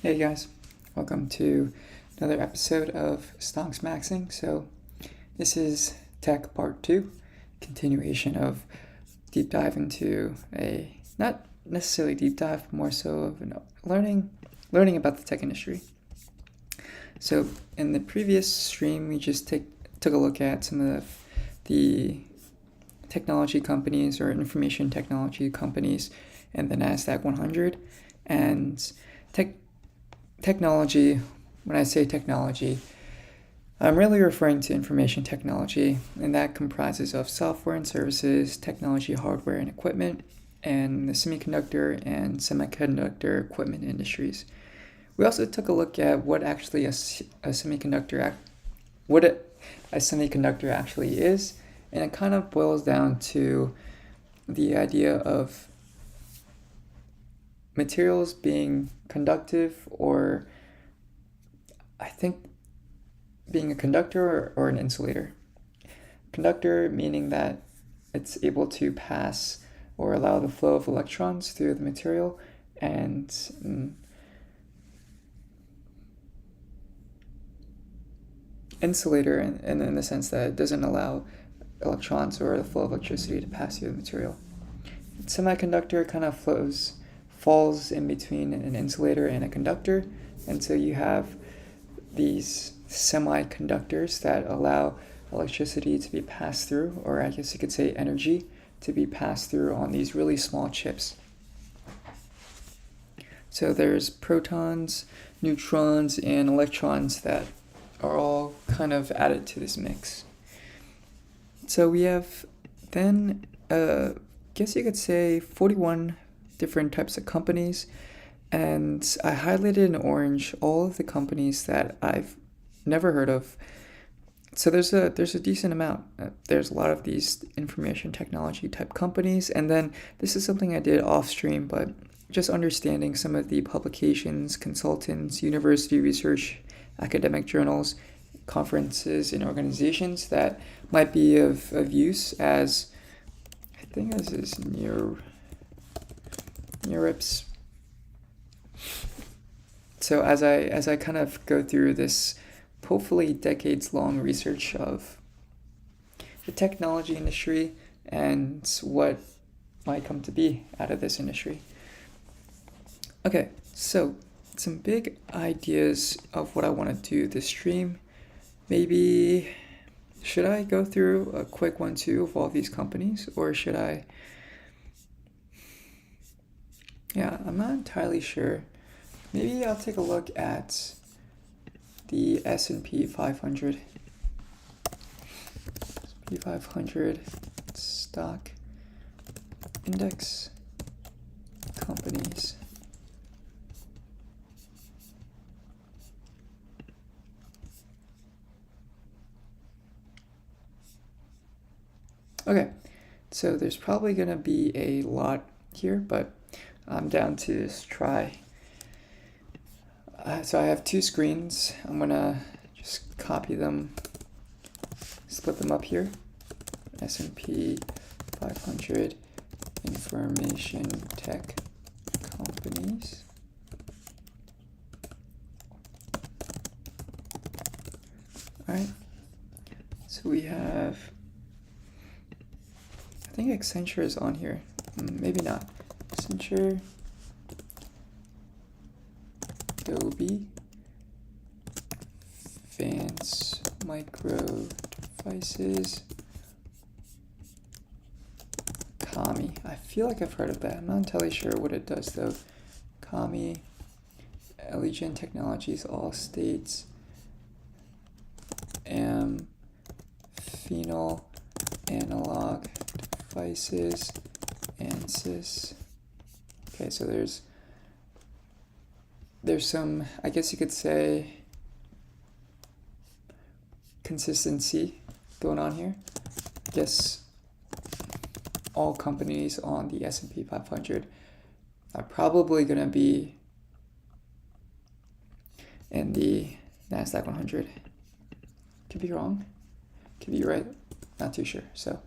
Hey guys, welcome to another episode of Stonks Maxxing. So this is Tech Part 2, continuation of deep dive into not necessarily deep dive, more so of learning about the tech industry. So in the previous stream, we just took a look at some of the technology companies or information technology companies in the NASDAQ 100 and technology. When I say technology, I'm really referring to information technology, and that comprises of software and services, technology, hardware and equipment, and the semiconductor and semiconductor equipment industries. We also took a look at what actually a semiconductor actually is, and it kind of boils down to the idea of materials being conductive, or I think being a conductor or an insulator. Conductor meaning that it's able to pass or allow the flow of electrons through the material, and insulator in the sense that it doesn't allow electrons or the flow of electricity to pass through the material. Semiconductor kind of falls in between an insulator and a conductor, and so you have these semiconductors that allow electricity to be passed through, or I guess you could say energy to be passed through on these really small chips. So there's protons, neutrons, and electrons that are all kind of added to this mix. So we have then, guess you could say 41 different types of companies, and I highlighted in orange all of the companies that I've never heard of. So there's a decent amount. There's a lot of these information technology type companies, and then this is something I did off stream, but just understanding some of the publications, consultants, university research, academic journals, conferences, and organizations that might be of use, as I think this is Europe's. So as I kind of go through this hopefully decades-long research of the technology industry and what might come to be out of this industry. Okay, so some big ideas of what I want to do this stream. Maybe should I go through a quick 1-2 of all these companies, or should I? Yeah, I'm not entirely sure. Maybe I'll take a look at the S&P 500. S&P 500 stock index companies. Okay, so there's probably going to be a lot here, but I'm down to just try. So I have two screens. I'm going to just copy them, split them up here. S&P 500 information tech companies. All right, so we have, I think Accenture is on here. Maybe not. Accenture, Adobe, Advanced Micro Devices, Kami. I feel like I've heard of that. I'm not entirely sure what it does though. Kami, Allegiant Technologies, All States, Phenol, Analog Devices, ANSYS. Okay, so there's some, I guess you could say, consistency going on here. I guess all companies on the S&P 500 are probably going to be in the NASDAQ 100. Could be wrong, could be right, not too sure. So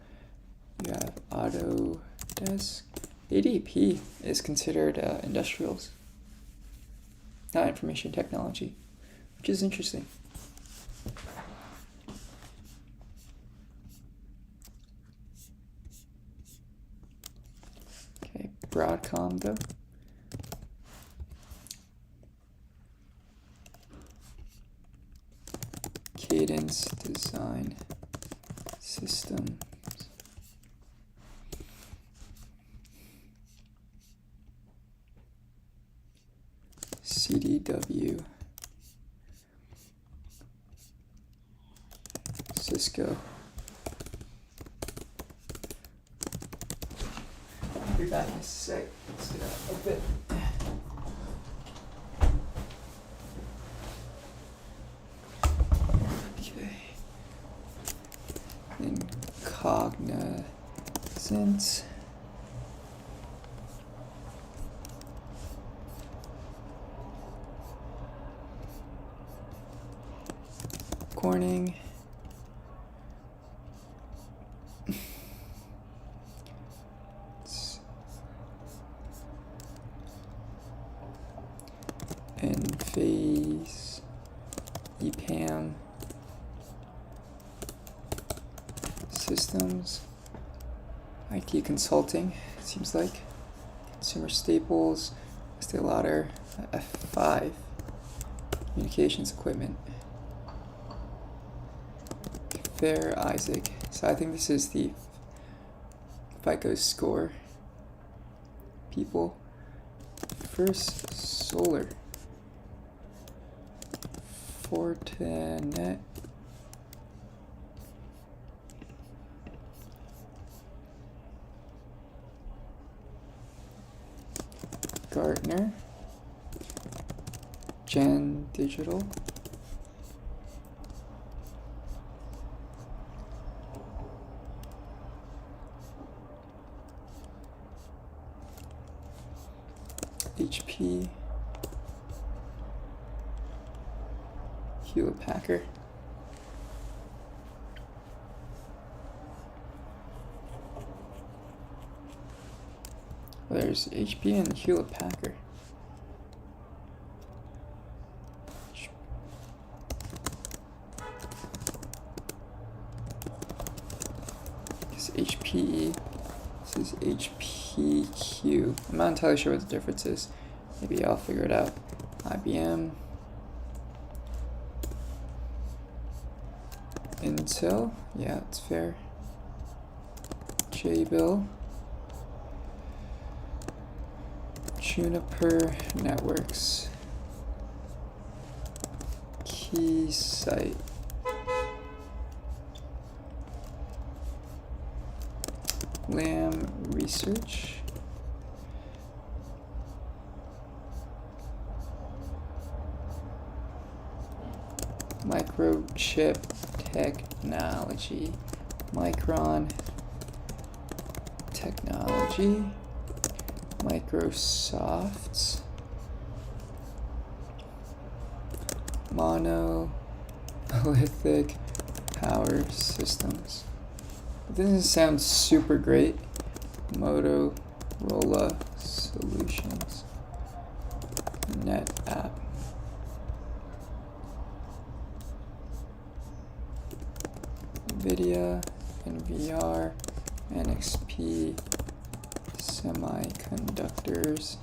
you have Autodesk. ADP is considered industrials. not information technology, which is interesting. Okay, Broadcom though. Cadence Design Systems. CDW. Cisco. I'll be back in a sec. Let's get out a bit. Okay. Then Cognizant. Corning. Enphase, EPAM Systems, IT Consulting, it seems like, Consumer Staples, Estee Lauder, F5, Communications Equipment, Fair Isaac. So I think this is the FICO score people. First Solar, Fortinet, Gartner, Gen Digital, HP, Hewlett Packard, there's HP and Hewlett Packard. This is HPE. This is HPQ. I'm not entirely sure what the difference is. Maybe I'll figure it out. IBM. Intel. Yeah, it's fair. JBill. Juniper Networks. Keysight. Lam Research. Microchip Technology. Micron Technology. Microsoft. Monolithic Power Systems. It doesn't sound super great. Motorola Solutions. NetApp. NVIDIA, NVR, NXP, Semiconductors,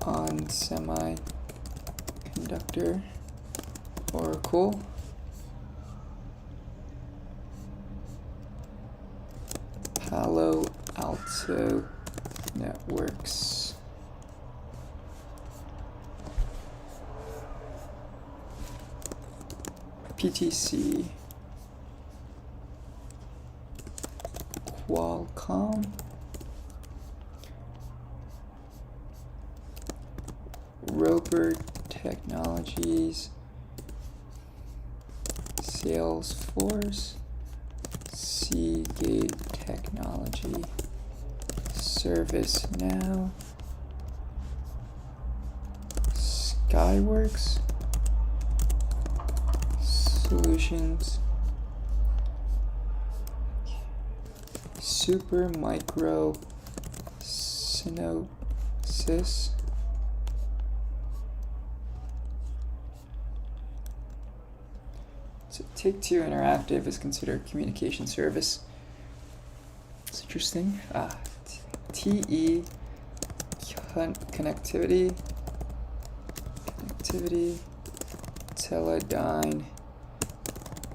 On Semiconductor, Oracle, Palo Alto Networks, PTC, Qualcomm, Roper Technologies, Salesforce, Seagate Technology, ServiceNow, Skyworks Solutions, Supermicro Synosis. So Take-Two Interactive is considered a communication service. It's interesting. TE connectivity, Teledyne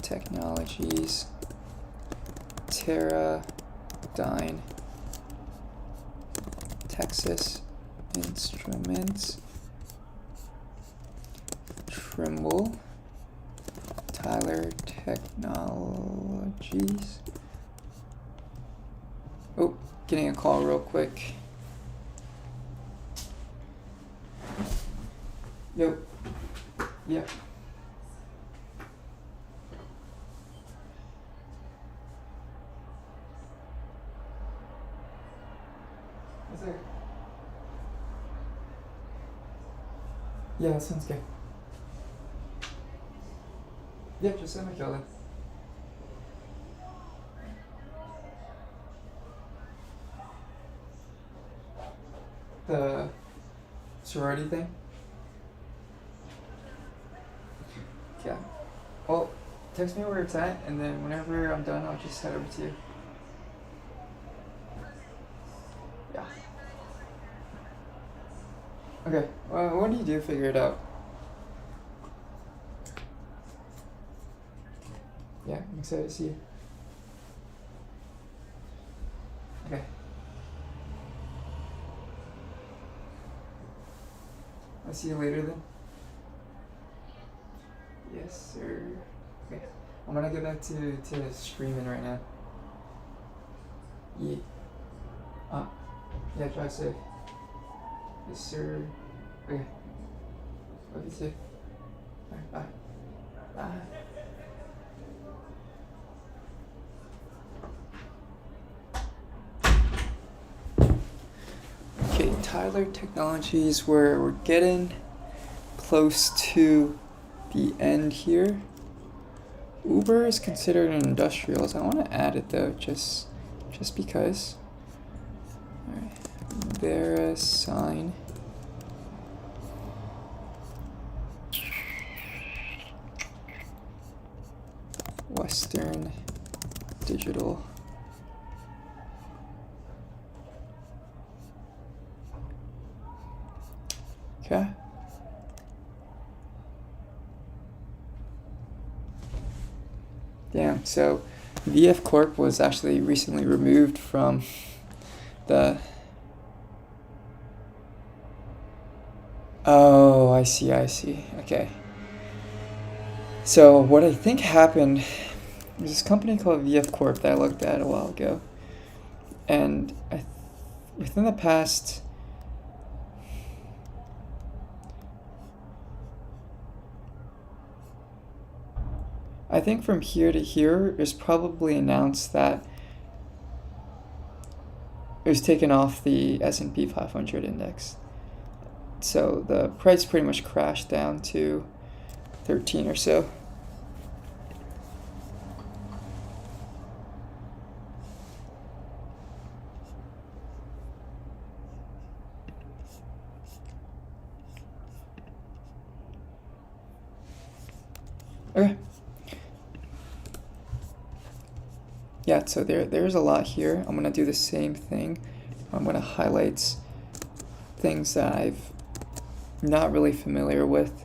Technologies, Teradyne, Texas Instruments, Trimble, Tyler Technologies. Oh, getting a call real quick. Yo. Yeah. What's there? Yeah, that sounds good. Yeah, just send me Kelly. The sorority thing? Yeah. Well, text me where it's at, and then whenever I'm done, I'll just head over to you. Yeah. Okay. Well, what do you do? Figure it out. Yeah, I'm excited to see you. Okay. I'll see you later then. Yes, sir. Okay. I'm gonna get back to streaming right now. Yeah. Yeah, drive safe. Yes, sir. Okay. Love you too. Alright, bye. Bye. Okay, Tyler Technologies, we're getting close to the end here. Uber is considered an industrials. I want to add it though, just because. Alright, VeriSign. Western Digital. Okay. Damn, so VF Corp was actually recently removed from the... Oh, I see. Okay. So what I think happened, there's this company called VF Corp that I looked at a while ago. And within the past... I think from here to here, it's probably announced that it was taken off the S&P 500 index. So the price pretty much crashed down to 13 or so. Okay. Yeah, so there's a lot here. I'm gonna do the same thing. I'm gonna highlight things that I've not really familiar with.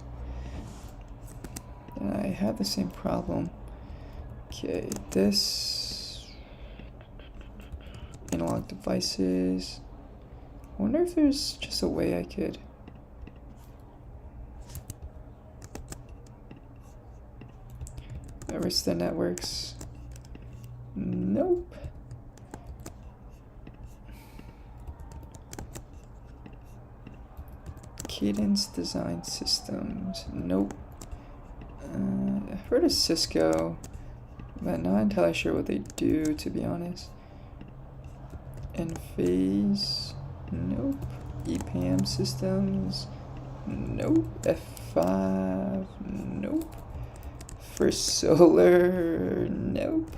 And I have the same problem. Okay, this analog devices. I wonder if there's just a way I could. Arista networks. Nope. Cadence Design Systems. Nope. I've heard of Cisco, but not entirely sure what they do, to be honest. Enphase. Nope. EPAM Systems. Nope. F5. Nope. First Solar. Nope.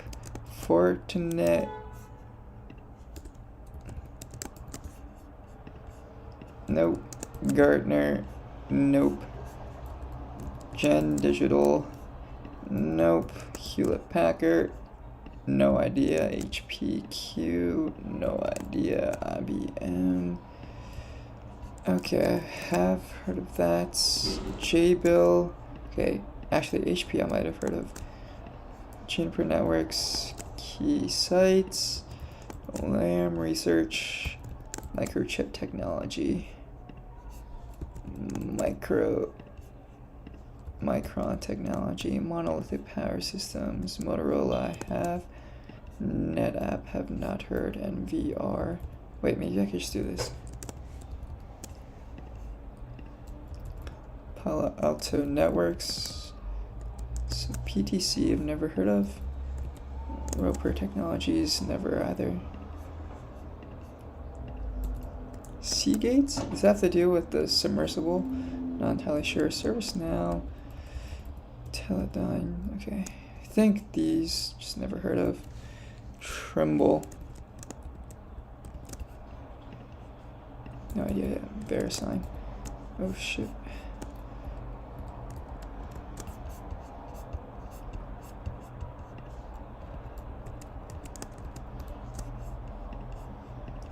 Fortinet. Nope. Gartner. Nope. Gen Digital. Nope. Hewlett Packard. No idea. HPQ. No idea. IBM. Okay, I have heard of that. J-Bill. Okay, actually HP I might have heard of. Juniper Networks. Keysight. Lam Research. Microchip Technology. Micron Technology. Monolithic Power Systems. Motorola I have. NetApp have not heard. And VR. Wait, maybe I could just do this. Palo Alto Networks. So PTC I've never heard of. Roper Technologies, never either. Seagate? Does that have to do with the submersible? Not entirely sure. ServiceNow. Teledyne. Okay. I think these, just never heard of. Trimble. No idea. VeriSign. Oh shit.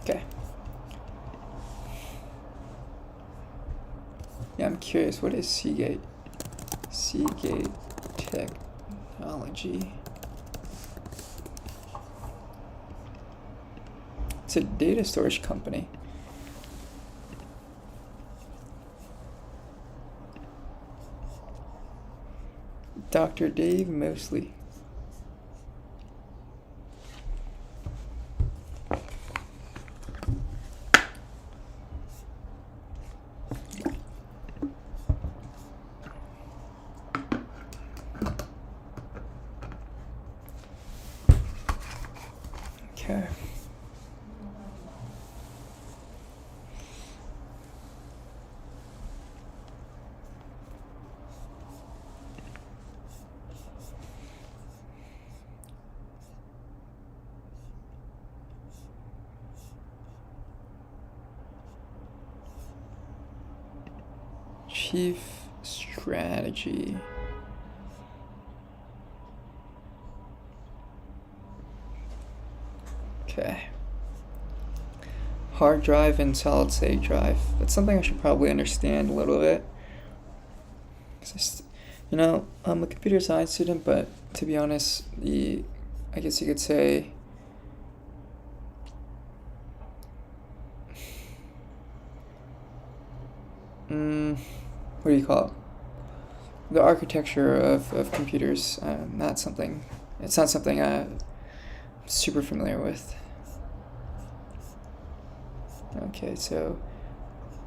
Okay. Yeah, I'm curious. What is Seagate? Seagate Technology. It's a data storage company. Dr. Dave Mosley. Okay. Chief Strategy. Okay. Hard drive and solid state drive. That's something I should probably understand a little bit. You know, I'm a computer science student, but to be honest, I guess you could say, what do you call it? The architecture of computers, it's not something I'm super familiar with. Okay, so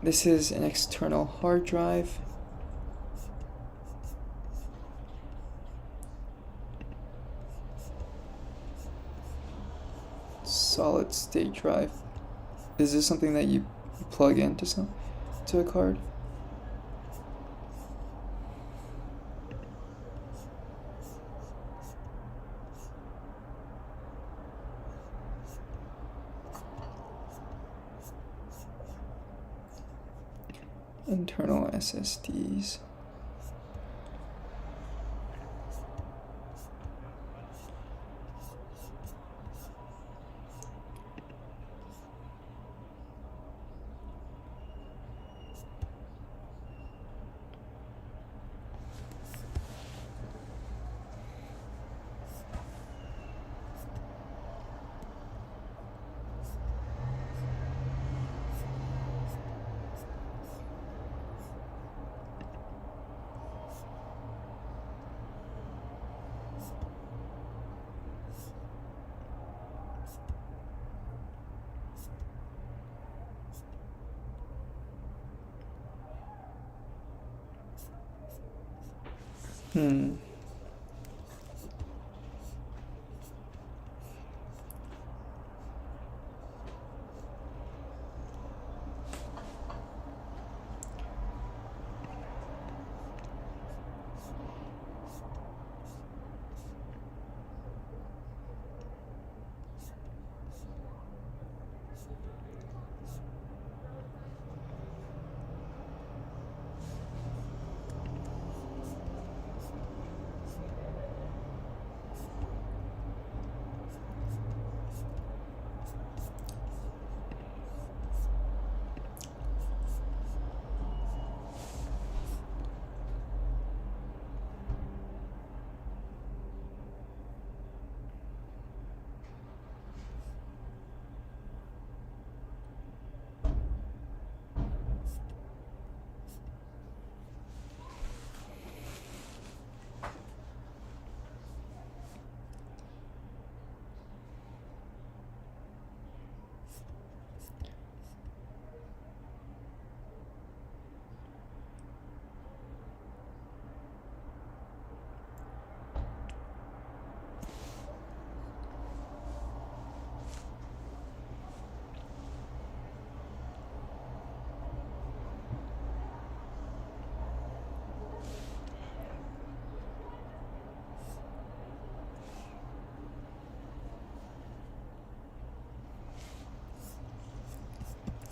this is an external hard drive. Solid state drive. Is this something that you plug into to a card? Internal SSDs.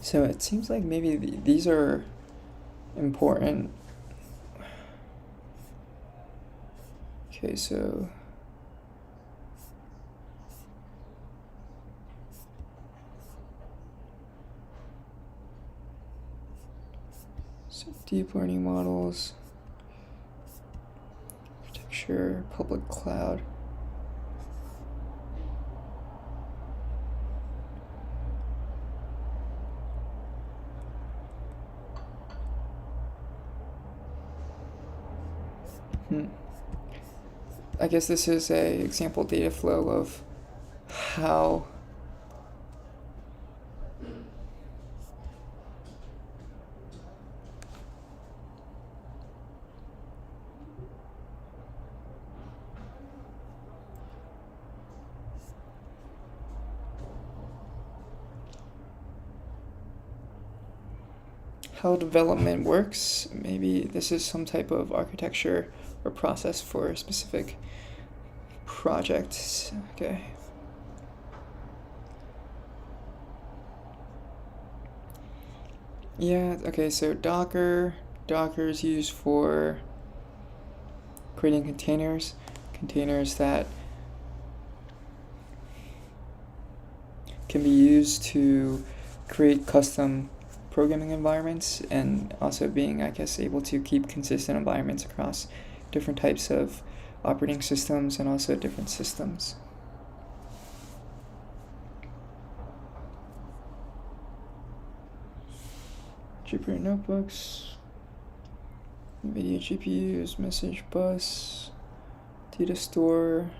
So it seems like maybe these are important. Okay, so deep learning models, architecture, public cloud. I guess this is a example data flow of how development works. Maybe this is some type of architecture or process for specific projects. Okay. Yeah, okay, so Docker is used for creating containers that can be used to create custom programming environments, and also being, I guess, able to keep consistent environments across different types of operating systems and also different systems. Jupyter notebooks, NVIDIA GPUs, message bus, data store.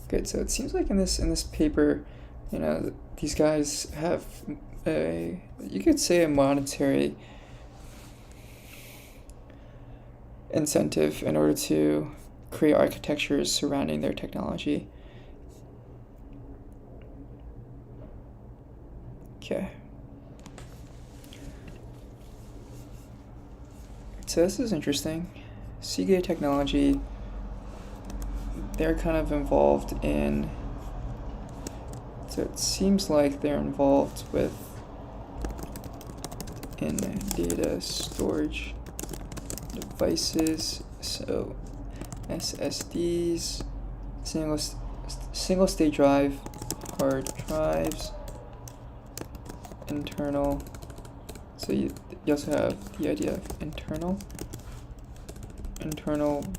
Good. So it seems like in this paper, these guys have you could say a monetary incentive in order to create architectures surrounding their technology. Okay. So this is interesting. Seagate Technology, they're kind of involved in, so it seems like they're involved in data storage devices, so SSDs, single state drive, hard drives, internal. So you also have the idea of internal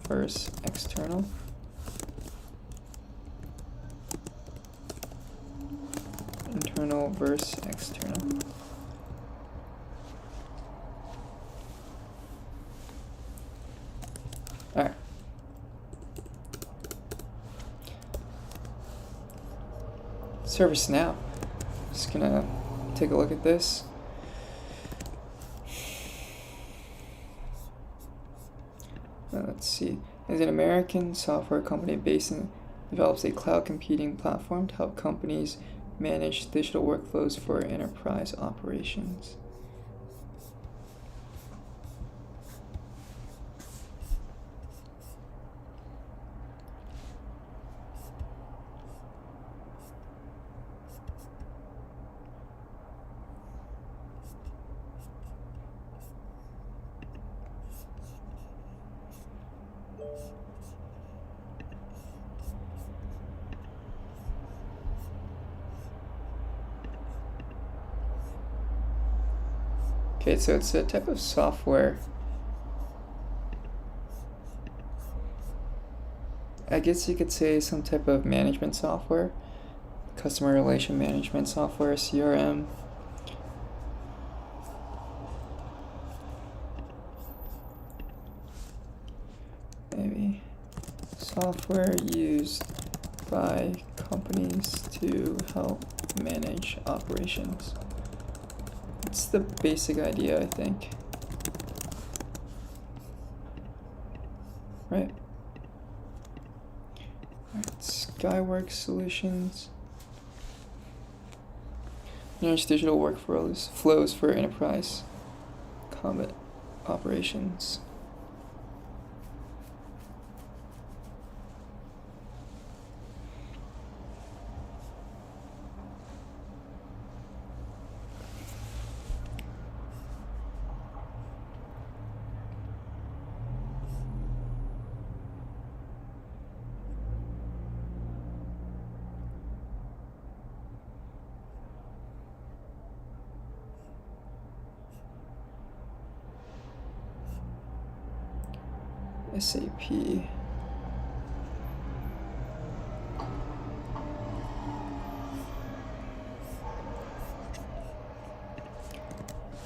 versus external. Internal versus external. Alright. ServiceNow. Just gonna take a look at this. Let's see. As an American software company develops a cloud computing platform to help companies manage digital workflows for enterprise operations. Okay, so it's a type of software. I guess you could say some type of management software, customer relation management software, CRM. Maybe software used by companies to help manage operations. It's the basic idea, I think. Right. Alright, Skyworks Solutions. manage digital workflows flows for enterprise combat operations. SAP.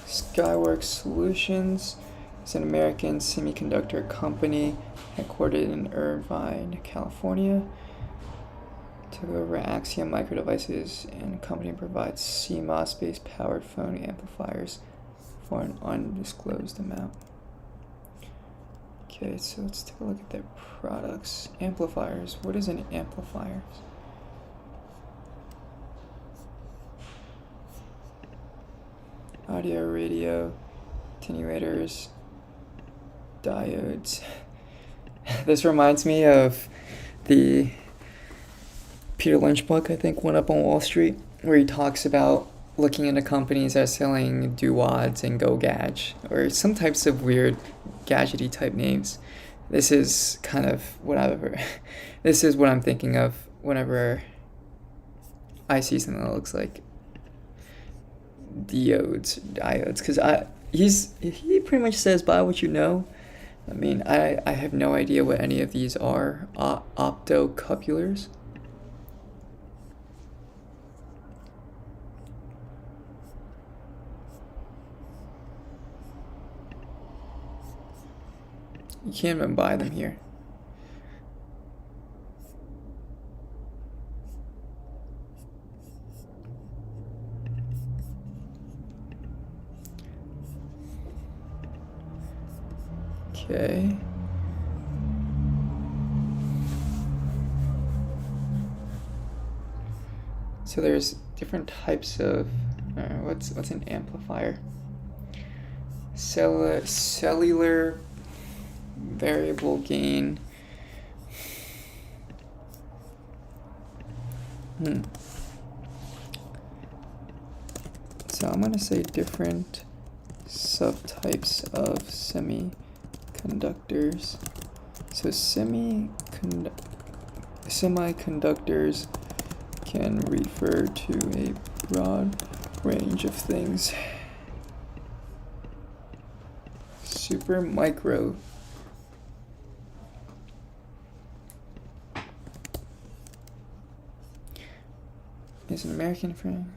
Skyworks Solutions is an American semiconductor company headquartered in Irvine, California. Took over Axiom Micro Devices, and the company provides CMOS-based powered phone amplifiers for an undisclosed amount. Okay, so let's take a look at their products. Amplifiers. What is an amplifier? Audio, radio, attenuators, diodes. This reminds me of the Peter Lynch book, I think, One Up on Wall Street, where he talks about looking into companies that are selling doowads and GoGadge, or some types of weird gadgety type names. This is kind of whatever. This is what I'm thinking of whenever I see something that looks like diodes, because he pretty much says buy what you know. I mean, I have no idea what any of these are. Optocouplers. You can't even buy them here. Okay. So there's different types of what's an amplifier? Cellular variable gain. So I'm going to say different subtypes of semiconductors. So semiconductors can refer to a broad range of things. Super micro. Is an American friend.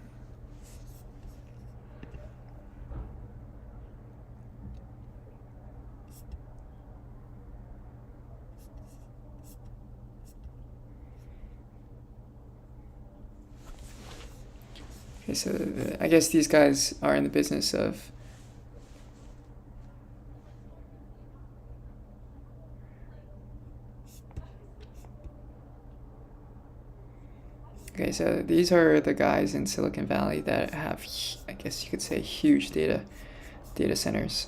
Okay, so I guess these guys are in the business of so these are the guys in Silicon Valley that have, I guess you could say, huge data centers.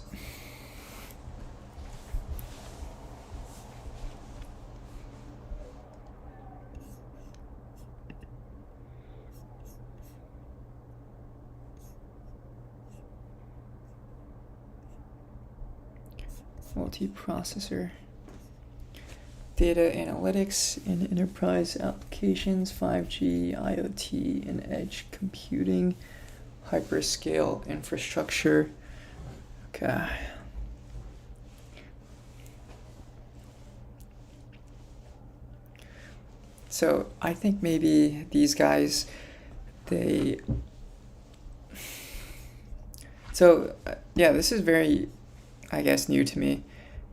Multiprocessor. Data analytics in enterprise applications, 5G, IoT, and edge computing, hyperscale infrastructure. Okay. So I think maybe these guys, yeah, this is very, I guess, new to me.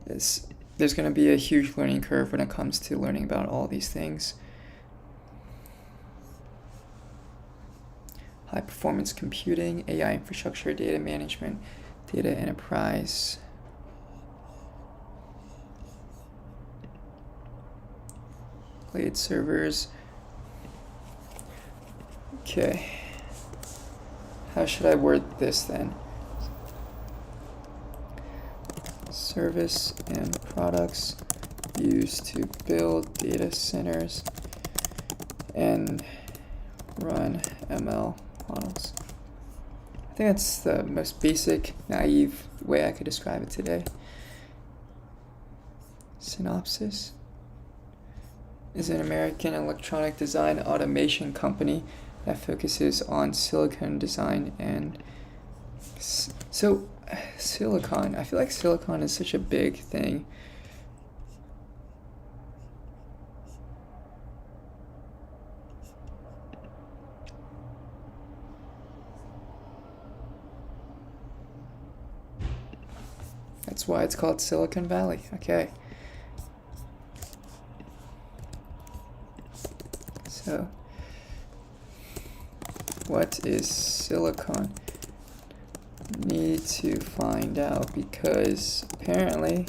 There's going to be a huge learning curve when it comes to learning about all these things. High performance computing, AI infrastructure, data management, data enterprise. Blade servers. Okay. how should I word this then? Service and products used to build data centers and run ML models. I think that's the most basic, naive way I could describe it today. Synopsys is an American electronic design automation company that focuses on silicon design and silicon. I feel like silicon is such a big thing. That's why it's called Silicon Valley. Okay. So, what is silicon? Need to find out because apparently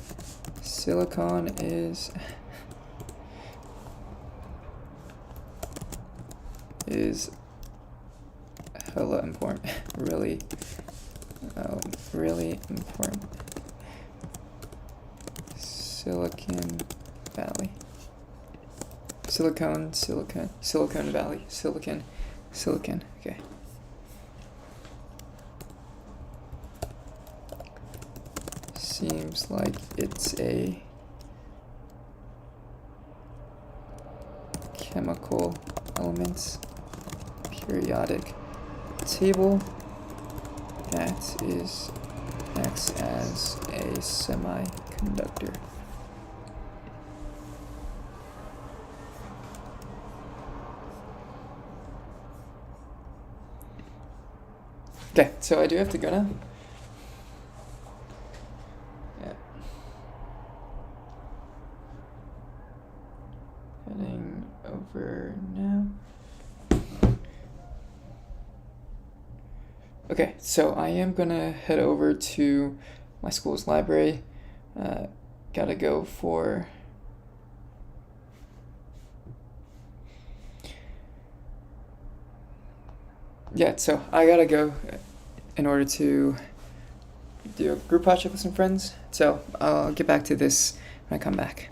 silicon is hella important. really important. Silicon Valley. Silicon Valley. Silicon. Okay. Seems like it's a chemical elements periodic table that acts as a semiconductor. Okay, so I do have to go now. Yeah. Heading over now. Okay, so I am gonna head over to my school's library. Gotta go for so I gotta go in order to do a group project with some friends. So I'll get back to this when I come back.